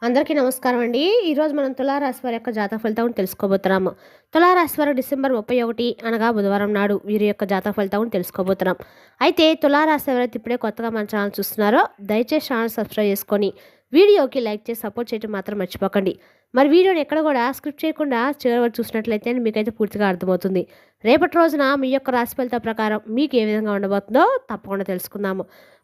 అందరికీ నమస్కారం అండి. ఈరోజు మనం తులారాశి వారి యొక్క జాతక ఫలితం తెలుసుకోబోతున్నాము. తులారాశి వారు డిసెంబర్ 31 అనగా బుధవారం నాడు వీరి యొక్క జాతక ఫలితం తెలుసుకోబోతున్నాం. అయితే తులారాశి ఎవరైతే ఇప్పుడే కొత్తగా మన ఛానల్ చూస్తున్నారో దయచేసి ఛానల్ సబ్స్క్రైబ్ చేసుకొని వీడియోకి లైక్ చేసి సపోర్ట్ చేయడం మాత్రం మర్చిపోకండి. మరి వీడియోని ఎక్కడ కూడా స్క్రిప్ట్ చేయకుండా చివరి వరకు చూసినట్లయితే మీకైతే పూర్తిగా అర్థమవుతుంది. రేపటి రోజున మీ యొక్క రాశి ఫలితం ప్రకారం మీకు ఏ విధంగా ఉండబోతుందో తప్పకుండా తెలుసుకుందాము.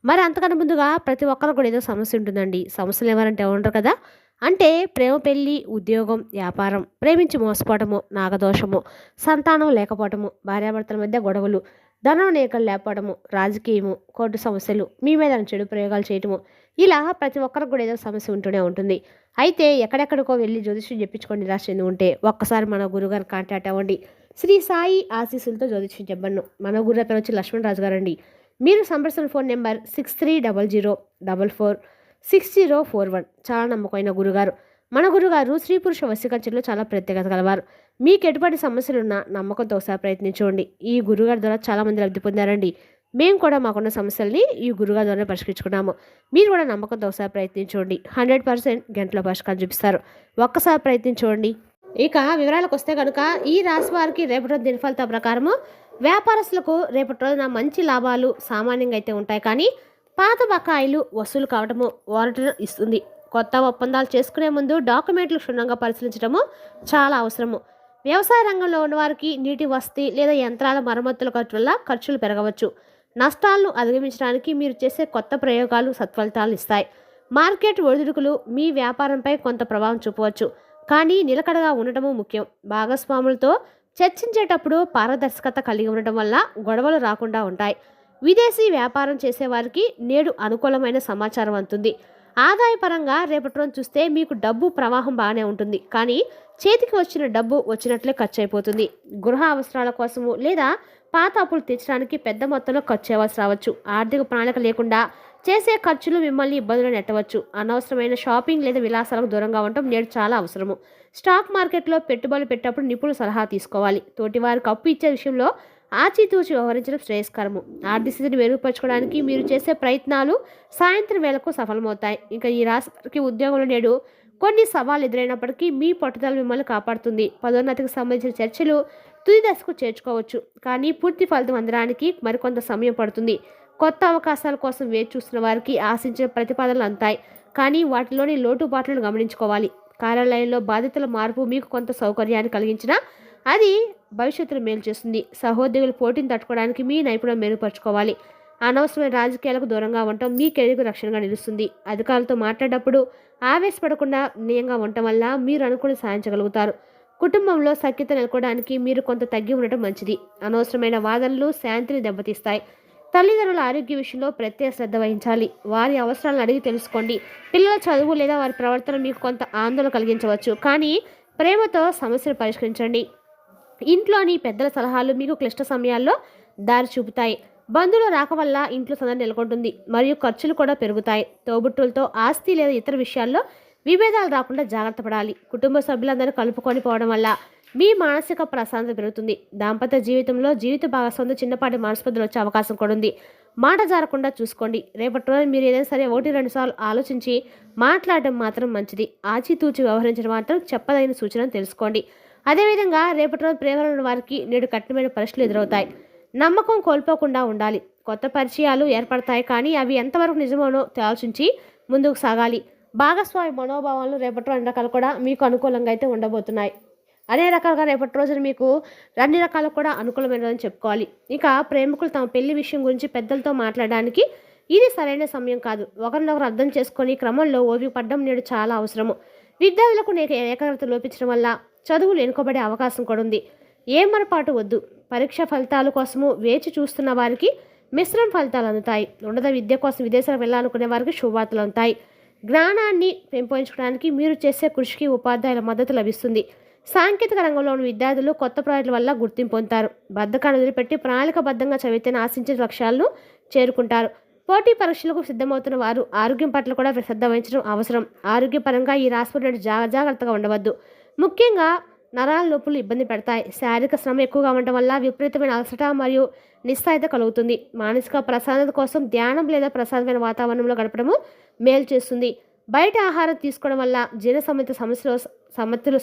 మరి అంతకన్నా ముందుగా ప్రతి ఒక్కరు కూడా ఏదో సమస్య ఉంటుందండి. సమస్యలు ఎవరంటే ఉండరు కదా. అంటే ప్రేమ, పెళ్ళి, ఉద్యోగం, వ్యాపారం, ప్రేమించి మోసపోవటము, నాగదోషము, సంతానం లేకపోవటము, భార్యాభర్తల మధ్య గొడవలు, ధనం నేకలు లేకపోవడము, రాజకీయము, కోర్టు సమస్యలు, మీ మీద చెడు ప్రయోగాలు చేయటము, ఇలా ప్రతి ఒక్కరికి కూడా ఏదో సమస్య ఉంటూనే ఉంటుంది. అయితే ఎక్కడెక్కడికో వెళ్ళి జ్యోతిష్యం చెప్పించుకొని నిరాశ చెంది ఉంటే ఒక్కసారి మన గురుగారిని కాంటాక్ట్ అవ్వండి. శ్రీ సాయి ఆశీస్సులతో జ్యోతిష్యం చెప్పను. మన గురువు పేరు వచ్చి లక్ష్మణరాజు గారు అండి. మీరు సంప్రదించిన ఫోన్ నెంబర్ 6300446041. చాలా నమ్మకమైన గురుగారు. మన గురుగారు స్త్రీ పురుష వశీకరణలో చాలా ప్రత్యేకత కలవారు. మీకు ఎటువంటి సమస్యలున్నా నమ్మకంతో ఒకసారి ప్రయత్నించండి. ఈ గురుగారి ద్వారా చాలామంది లబ్ధి పొందారండి. మేము కూడా మాకున్న సమస్యల్ని ఈ గురుగారి ద్వారా పరిష్కరించుకున్నాము. మీరు కూడా నమ్మకంతో ఒకసారి ప్రయత్నించండి. 100% గంటలో పరిష్కారం చూపిస్తారు. ఒక్కసారి ప్రయత్నించండి. ఇక వివరాలకు వస్తే కనుక ఈ రాశి వారికి రేపటి దిన ఫలితాల ప్రకారము వ్యాపారస్తులకు రేపటి రోజున మంచి లాభాలు సామాన్యంగా అయితే ఉంటాయి. కానీ పాత బకాయిలు వసూలు కావటము వారంటీ ఇస్తుంది. కొత్త ఒప్పందాలు చేసుకునే ముందు డాక్యుమెంట్లు క్షుణ్ణంగా పరిశీలించడము చాలా అవసరము. వ్యవసాయ రంగంలో ఉన్నవారికి నీటి వసతి లేదా యంత్రాల మరమ్మతుల ఖర్చు వల్ల ఖర్చులు పెరగవచ్చు. నష్టాలను అధిగమించడానికి మీరు చేసే కొత్త ప్రయోగాలు సత్ఫలితాలు ఇస్తాయి. మార్కెట్ ఒడిదుడుకులు మీ వ్యాపారంపై కొంత ప్రభావం చూపవచ్చు. కానీ నిలకడగా ఉండటము ముఖ్యం. భాగస్వాములతో చర్చించేటప్పుడు పారదర్శకత కలిగి ఉండటం వల్ల గొడవలు రాకుండా ఉంటాయి. విదేశీ వ్యాపారం చేసేవారికి నేడు అనుకూలమైన సమాచారం అందుతుంది. ఆదాయపరంగా రేపటి రోజు చూస్తే మీకు డబ్బు ప్రవాహం బాగానే ఉంటుంది. కానీ చేతికి వచ్చిన డబ్బు వచ్చినట్లే ఖర్చు అయిపోతుంది. గృహ అవసరాల కోసము లేదా పాత అప్పులు తీర్చడానికి పెద్ద మొత్తంలో ఖర్చు చేయవలసి రావచ్చు. ఆర్థిక ప్రణాళిక లేకుండా చేసే ఖర్చులు మిమ్మల్ని ఇబ్బందులు నెట్టవచ్చు. అనవసరమైన షాపింగ్ లేదా విలాసాలకు దూరంగా ఉండటం నేడు చాలా అవసరము. స్టాక్ మార్కెట్లో పెట్టుబడులు పెట్టేటప్పుడు నిపుణుల సలహా తీసుకోవాలి. తోటివారికి అప్పు ఇచ్చే విషయంలో ఆచితూచి వ్యవహరించడం శ్రేయస్కరము. ఆర్థిక స్థితిని మెరుగుపరచుకోవడానికి మీరు చేసే ప్రయత్నాలు సాయంత్రం వేళకు సఫలమవుతాయి. ఇంకా ఈ రాశికి ఉద్యోగంలో నేడు కొన్ని సవాళ్ళు ఎదురైనప్పటికీ మీ పట్టుదల మిమ్మల్ని కాపాడుతుంది. పదోన్నతికి సంబంధించిన చర్చలు తుది దశకు చేర్చుకోవచ్చు. కానీ పూర్తి ఫలితం అందడానికి మరికొంత సమయం పడుతుంది. కొత్త అవకాశాల కోసం వేచి చూస్తున్న వారికి ఆశించిన ప్రతిపాదనలు అంతాయి. కానీ వాటిలోని లోటుపాట్లను గమనించుకోవాలి. కార్యాలయంలో బాధ్యతల మార్పు మీకు కొంత సౌకర్యాన్ని కలిగించినా అది భవిష్యత్తులో మేలు చేస్తుంది. సహోద్యోగుల పోటీని తట్టుకోవడానికి మీ నైపుణ్యం మెరుగుపరచుకోవాలి. అనవసరమైన రాజకీయాలకు దూరంగా ఉండటం మీ కెరీర్కు రక్షణగా నిలుస్తుంది. అధికారులతో మాట్లాడేటప్పుడు ఆవేశపడకుండా నిర్ణయంగా ఉండటం వల్ల మీరు అనుకుని సాధించగలుగుతారు. కుటుంబంలో సఖ్యత నెలకొనడానికి మీరు కొంత తగ్గి ఉండటం మంచిది. అనవసరమైన వాదనలు శాంతిని దెబ్బతీస్తాయి. తల్లిదండ్రుల ఆరోగ్య విషయంలో ప్రత్యేక శ్రద్ధ వహించాలి. వారి అవసరాలను అడిగి తెలుసుకోండి. పిల్లల చదువు లేదా వారి ప్రవర్తన మీకు కొంత ఆందోళన కలిగించవచ్చు. కానీ ప్రేమతో సమస్యలు పరిష్కరించండి. ఇంట్లోని పెద్దల సలహాలు మీకు క్లిష్ట సమయాల్లో దారి చూపుతాయి. బంధువుల రాక వల్ల ఇంట్లో సందడి నెలకొంటుంది మరియు ఖర్చులు కూడా పెరుగుతాయి. తోబుట్టులతో ఆస్తి లేదా ఇతర విషయాల్లో విభేదాలు రాకుండా జాగ్రత్త పడాలి. కుటుంబ సభ్యులందరూ కలుపుకొని పోవడం వల్ల మీ మానసిక ప్రశాంతత పెరుగుతుంది. దాంపత్య జీవితంలో జీవిత భాగస్వామితో చిన్నపాటి మనస్పర్ధలు వచ్చే అవకాశం కూడా ఉంది. మాట జారకుండా చూసుకోండి. రేపటి రోజు మీరు ఏదైనా సరే 1-2 సార్లు ఆలోచించి మాట్లాడడం మాత్రం మంచిది. ఆచితూచి వ్యవహరించడం మాత్రం చెప్పదగిన సూచన తెలుసుకోండి. అదేవిధంగా రేపటి రోజు ప్రేమలో ఉన్న వారికి నేడు కఠినమైన పరీక్షలు ఎదురవుతాయి. నమ్మకం కోల్పోకుండా ఉండాలి. కొత్త పరిచయాలు ఏర్పడతాయి. కానీ అవి ఎంతవరకు నిజమోనో ఆలోచించి ముందుకు సాగాలి. భాగస్వామి మనోభావాలు రేపటి రోజు రకాలు కూడా మీకు అనుకూలంగా అయితే ఉండబోతున్నాయి. అనే రకాలుగా రేపటి రోజున మీకు అన్ని రకాలు కూడా అనుకూలమైనదని చెప్పుకోవాలి. ఇక ప్రేమికులు తమ పెళ్లి విషయం గురించి పెద్దలతో మాట్లాడడానికి ఇది సరైన సమయం కాదు. ఒకరినొకరు అర్థం చేసుకొని క్రమంలో ఓపిక పడడం నేడు చాలా అవసరము. విద్యార్థులకు ఏకాగ్రత లోపించడం వల్ల చదువులు వెనుకబడే అవకాశం కూడా ఉంది. ఏమరపాటు వద్దు. పరీక్ష ఫలితాల కోసము వేచి చూస్తున్న వారికి మిశ్రమ ఫలితాలు అందుతాయి. ఉన్నత విద్య కోసం విదేశాలకు వెళ్ళాలనుకునే వారికి శుభవార్తలు అందుతాయి. జ్ఞానాన్ని పెంపొందించుకోవడానికి మీరు చేసే కృషికి ఉపాధ్యాయుల మద్దతు లభిస్తుంది. సాంకేతిక రంగంలోని విద్యార్థులు కొత్త ప్రాజెక్టుల వల్ల గుర్తింపు పొందుతారు. బద్ధకాన్ని వదిలిపెట్టి ప్రణాళికబద్ధంగా చదివితేనే ఆశించిన లక్ష్యాలను చేరుకుంటారు. పోటీ పరీక్షలకు సిద్ధమవుతున్న వారు ఆరోగ్యం పట్ల కూడా శ్రద్ధ వహించడం అవసరం. ఆరోగ్యపరంగా ఈ రాశి జాగ్రత్తగా ఉండవద్దు. ముఖ్యంగా నరాల నొప్పులు ఇబ్బంది పెడతాయి. శారీరక శ్రమ ఎక్కువగా ఉండటం వల్ల విపరీతమైన అలసట మరియు నిస్సాయిత కలుగుతుంది. మానసిక ప్రశాంతత కోసం ధ్యానం లేదా ప్రశాంతమైన వాతావరణంలో గడపడము మేలు చేస్తుంది. బయట ఆహారం తీసుకోవడం వల్ల జీర్ణ సంబంధిత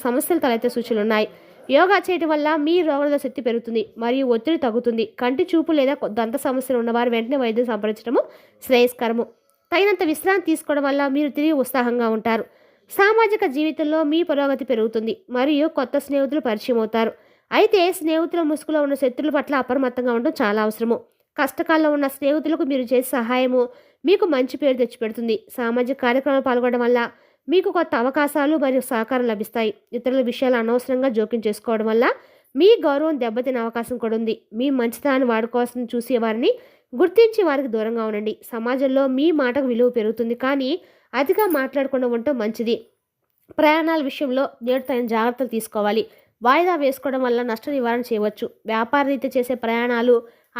సమస్యలు తలెత్తే సూచనలు ఉన్నాయి. యోగా చేయడం వల్ల మీ రోగనిరోధక శక్తి పెరుగుతుంది మరియు ఒత్తిడి తగ్గుతుంది. కంటి చూపు లేదా దంత సమస్యలు ఉన్నవారు వెంటనే వైద్యం సంప్రదించడము శ్రేయస్కరము. తగినంత విశ్రాంతి తీసుకోవడం వల్ల మీరు తిరిగి ఉత్సాహంగా ఉంటారు. సామాజిక జీవితంలో మీ పురోగతి పెరుగుతుంది మరియు కొత్త స్నేహితులు పరిచయం అవుతారు. అయితే స్నేహితుల ముసుగులో ఉన్న శత్రువుల పట్ల అప్రమత్తంగా ఉండడం చాలా అవసరము. కష్టకాలంలో ఉన్న స్నేహితులకు మీరు చేసే సహాయము మీకు మంచి పేరు తెచ్చిపెడుతుంది. సామాజిక కార్యక్రమాలు పాల్గొనడం వల్ల మీకు కొత్త అవకాశాలు మరియు సహకారం లభిస్తాయి. ఇతరుల విషయాలు అనవసరంగా జోక్యం చేసుకోవడం వల్ల మీ గౌరవం దెబ్బతినే అవకాశం కూడా ఉంది. మీ మంచితనాన్ని వాడుకోవాల్సిన చూసే వారిని గుర్తించి వారికి దూరంగా ఉండండి. సమాజంలో మీ మాటకు విలువ పెరుగుతుంది, కానీ అతిగా మాట్లాడకుండా ఉండటం మంచిది. ప్రయాణాల విషయంలో నేడు తగిన జాగ్రత్తలు తీసుకోవాలి. వాయిదా వేసుకోవడం వల్ల నష్ట నివారణ చేయవచ్చు. వ్యాపార రీత్యా చేసే ప్రయాణాలు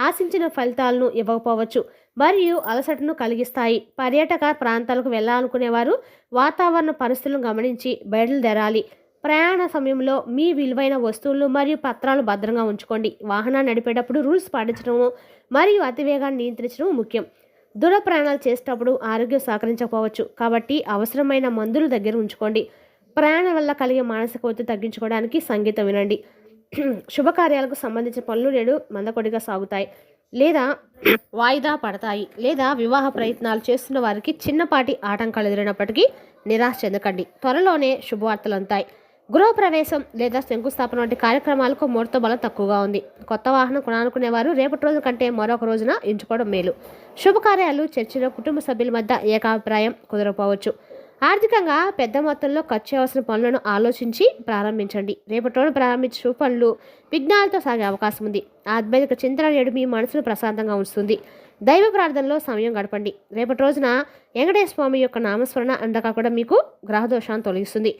ఆశించిన ఫలితాలను ఇవ్వకపోవచ్చు మరియు అలసటను కలిగిస్తాయి. పర్యాటక ప్రాంతాలకు వెళ్ళాలనుకునేవారు వాతావరణ పరిస్థితులను గమనించి బయలుదేరాలి. ప్రయాణ సమయంలో మీ విలువైన వస్తువులు మరియు పత్రాలు భద్రంగా ఉంచుకోండి. వాహనాన్ని నడిపేటప్పుడు రూల్స్ పాటించడం మరియు అతివేగాన్ని నియంత్రించడం ముఖ్యం. దూర ప్రయాణాలు చేసేటప్పుడు ఆరోగ్యం సహకరించకపోవచ్చు, కాబట్టి అవసరమైన మందులు దగ్గర ఉంచుకోండి. ప్రయాణం వల్ల కలిగే మానసిక ఒత్తిడి తగ్గించుకోవడానికి సంగీతం వినండి. శుభకార్యాలకు సంబంధించిన పనులు నేడు మందకొడిగా సాగుతాయి లేదా వాయిదా పడతాయి. లేదా వివాహ ప్రయత్నాలు చేస్తున్న వారికి చిన్నపాటి ఆటంకాలు ఎదురైనప్పటికీ నిరాశ చెందకండి. త్వరలోనే శుభవార్తలు అందుతాయి. గృహప్రవేశం లేదా శంకుస్థాపన వంటి కార్యక్రమాలకు ముహూర్త బలం తక్కువగా ఉంది. కొత్త వాహనం కొనాలనుకునేవారు రేపటి రోజు కంటే మరొక రోజున ఎంచుకోవడం మేలు. శుభకార్యాలు, చర్చలో కుటుంబ సభ్యుల మధ్య ఏకాభిప్రాయం కుదరకపోవచ్చు. ఆర్థికంగా పెద్ద మొత్తంలో ఖర్చు అవసర పనులను ఆలోచించి ప్రారంభించండి. రేపటి రోజు ప్రారంభించే శుభ పనులు విఘ్నాలతో సాగే అవకాశం ఉంది. ఆధ్యాత్మిక చింతన నేడు మీ మనసును ప్రశాంతంగా ఉంచుతుంది. దైవ ప్రార్థనలో సమయం గడపండి. రేపటి రోజున వెంకటేశ్వర స్వామి యొక్క నామస్మరణ అంతకాకుండా మీకు గ్రహదోషాన్ని తొలగిస్తుంది.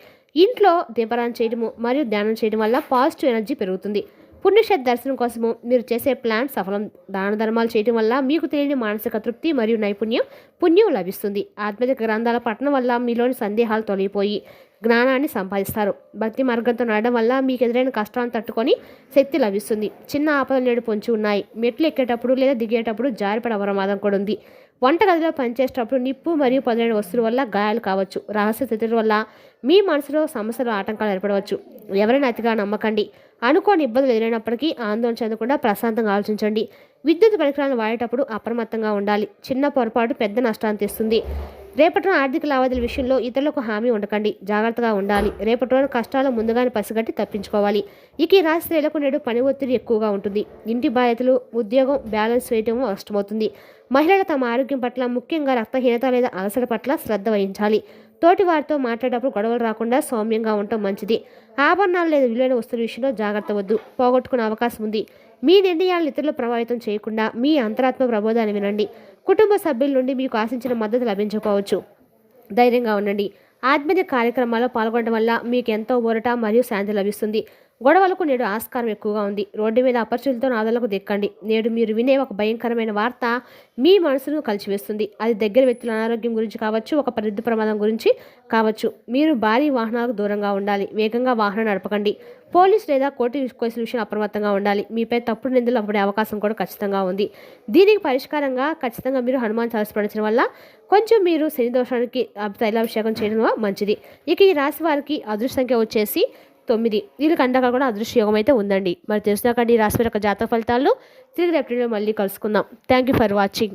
ఇంట్లో దీపారాధన చేయడము మరియు ధ్యానం చేయడం వల్ల పాజిటివ్ ఎనర్జీ పెరుగుతుంది. పుణ్యక్షేత్ర దర్శనం కోసము మీరు చేసే ప్లాన్ సఫలం. దాన ధర్మాలు చేయడం వల్ల మీకు తెలియని మానసిక తృప్తి మరియు పుణ్యం లభిస్తుంది. ఆధ్యాత్మిక గ్రంథాల పఠనం వల్ల మీలోని సందేహాలు తొలగిపోయి జ్ఞానాన్ని సంపాదిస్తారు. భక్తి మార్గంతో నడడం వల్ల మీకు ఎదురైన కష్టాలను తట్టుకొని శక్తి లభిస్తుంది. చిన్న ఆపదలు నేడు పొంచి ఉన్నాయి. మెట్లు ఎక్కేటప్పుడు లేదా దిగేటప్పుడు జారిపడే ప్రమాదం కూడా ఉంది. వంటగదిలో పనిచేసేటప్పుడు నిప్పు మరియు పదునైన వస్తువుల వల్ల గాయాలు కావచ్చు. రహస్య స్థితుల వల్ల మీ మనసులో సమస్యలు ఆటంకాలు ఏర్పడవచ్చు. ఎవరైనా అతిగా నమ్మకండి. అనుకోని ఇబ్బందులు ఎదురైనప్పటికీ ఆందోళన చెందకుండా ప్రశాంతంగా ఆలోచించండి. విద్యుత్ పరికరాలను వాడేటప్పుడు అప్రమత్తంగా ఉండాలి. చిన్న పొరపాటు పెద్ద నష్టాన్ని తెస్తుంది. రేపటిన ఆర్థిక లావాదేవీల విషయంలో ఇతరులకు హామీ ఉండకండి. జాగ్రత్తగా ఉండాలి. రేపటి రోజు కష్టాలు ముందుగానే పసిగట్టి తప్పించుకోవాలి. ఇక ఈ రాశి స్త్రీలకు నేడు పని ఒత్తిడి ఎక్కువగా ఉంటుంది. ఇంటి బాధ్యతలు, ఉద్యోగం బ్యాలెన్స్ చేయడం కష్టమవుతుంది. మహిళలు తమ ఆరోగ్యం పట్ల, ముఖ్యంగా రక్తహీనత లేదా అలసట పట్ల శ్రద్ధ వహించాలి. తోటి వారితో మాట్లాడేటప్పుడు గొడవలు రాకుండా సౌమ్యంగా ఉండటం మంచిది. ఆభరణాలు లేదా విలువైన వస్తువుల విషయంలో జాగ్రత్త వద్దు, పోగొట్టుకునే అవకాశం ఉంది. మీ నిర్ణయాలను ఇతరులు ప్రభావితం చేయకుండా మీ అంతరాత్మ ప్రబోధాన్ని వినండి. కుటుంబ సభ్యుల నుండి మీకు ఆశించిన మద్దతు లభించకపోవచ్చు. ధైర్యంగా ఉండండి. ఆధ్యాత్మిక కార్యక్రమాల్లో పాల్గొనడం వల్ల మీకు ఎంతో ఊరట మరియు శాంతి లభిస్తుంది. గొడవలకు నేడు ఆస్కారం ఎక్కువగా ఉంది. రోడ్డు మీద అపరిచితులతో నాదలకు దిక్కండి. నేడు మీరు వినే ఒక భయంకరమైన వార్త మీ మనసును కలిచివేస్తుంది. అది దగ్గర వ్యక్తుల అనారోగ్యం గురించి కావచ్చు, ఒక విద్యుత్ ప్రమాదం గురించి కావచ్చు. మీరు భారీ వాహనాలకు దూరంగా ఉండాలి. వేగంగా వాహనం నడపకండి. పోలీసు లేదా కోర్టు కేసుల విషయంలో అప్రమత్తంగా ఉండాలి. మీపై తప్పుడు నిందలు పడే అవకాశం కూడా ఖచ్చితంగా ఉంది. దీనికి పరిష్కారంగా ఖచ్చితంగా మీరు హనుమాన్ చాలీసా పఠించడం వల్ల కొంచెం మీరు శని దోషానికి తైలాభిషేకం చేయడం మంచిది. ఇక ఈ రాశి వారికి అదృష్ట సంఖ్య వచ్చేసి 9. వీళ్ళకి అండగా కూడా అదృష్ట యోగం అయితే ఉందండి. మరి తెలుసునాకండి ఈ రాశి యొక్క జాతక ఫలితాలను తిరిగి రేపటిలో మళ్ళీ కలుసుకుందాం. Thank you for watching.